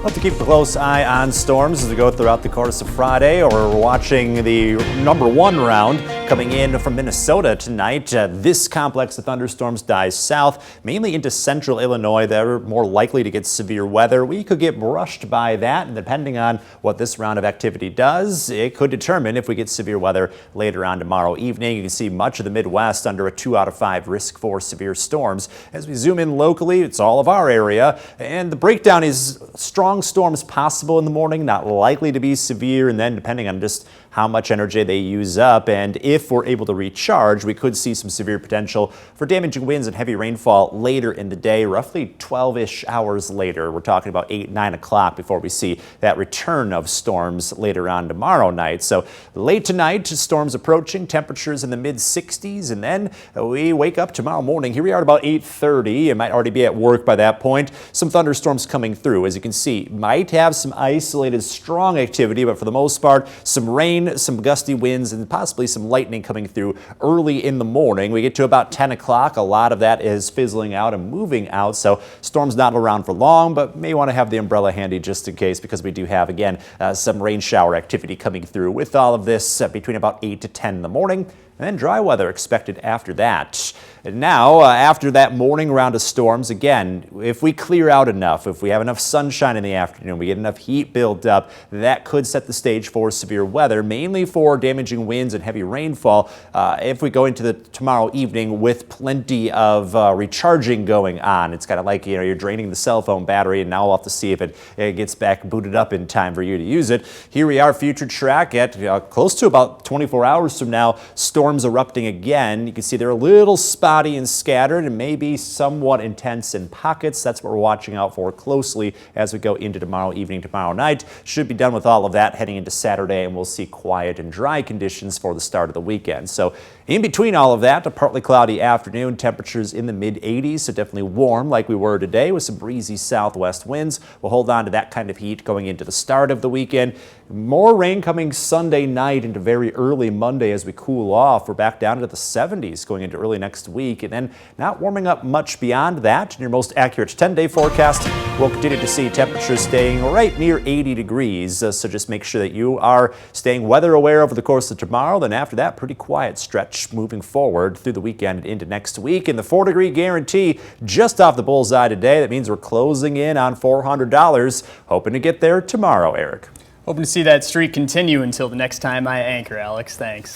We'll have to keep a close eye on storms as we go throughout the course of Friday, or we're watching the #1 round coming in from Minnesota tonight. This complex of thunderstorms dies south, mainly into central Illinois. They're more likely to get severe weather. We could get brushed by that, and depending on what this round of activity does, it could determine if we get severe weather later on tomorrow evening. You can see much of the Midwest under a 2 out of 5 risk for severe storms. As we zoom in locally, it's all of our area, and the breakdown is strong storms possible in the morning, not likely to be severe, and then depending on just how much energy they use up and if we're able to recharge, we could see some severe potential for damaging winds and heavy rainfall later in the day, roughly 12-ish hours later. We're talking about 8, 9 o'clock before we see that return of storms later on tomorrow night. So late tonight, storms approaching, temperatures in the mid-60s, and then we wake up tomorrow morning. Here we are at about 8:30. It might already be at work by that point. Some thunderstorms coming through. As you can see, might have some isolated strong activity, but for the most part, some rain, some gusty winds, and possibly some lightning coming through early in the morning. We get to about 10 o'clock. A lot of that is fizzling out and moving out, so storms not around for long, but may want to have the umbrella handy just in case, because we do have, again, some rain shower activity coming through with all of this between about 8 to 10 in the morning. And then dry weather expected after that. And now, after that morning round of storms, again, if we clear out enough, if we have enough sunshine in the afternoon, we get enough heat built up, that could set the stage for severe weather, mainly for damaging winds and heavy rainfall. If we go into the tomorrow evening with plenty of recharging going on, it's kind of like, you're draining the cell phone battery, and now we'll have to see if it gets back booted up in time for you to use it. Here we are, future track at close to about 24 hours from now. Storms erupting again. You can see they're a little spotty and scattered and maybe somewhat intense in pockets. That's what we're watching out for closely as we go into tomorrow evening, tomorrow night. Should be done with all of that heading into Saturday, and we'll see quiet and dry conditions for the start of the weekend. So in between all of that, a partly cloudy afternoon, temperatures in the mid-80s, so definitely warm like we were today with some breezy southwest winds. We'll hold on to that kind of heat going into the start of the weekend. More rain coming Sunday night into very early Monday as we cool off. We're back down into the 70s going into early next week, and then not warming up much beyond that. In your most accurate 10-day forecast, we'll continue to see temperatures staying right near 80 degrees. So just make sure that you are staying weather aware over the course of tomorrow. Then after that, pretty quiet stretch moving forward through the weekend and into next week. And the 4-degree guarantee just off the bullseye today. That means we're closing in on $400. Hoping to get there tomorrow, Eric. Hoping to see that streak continue until the next time I anchor, Alex. Thanks.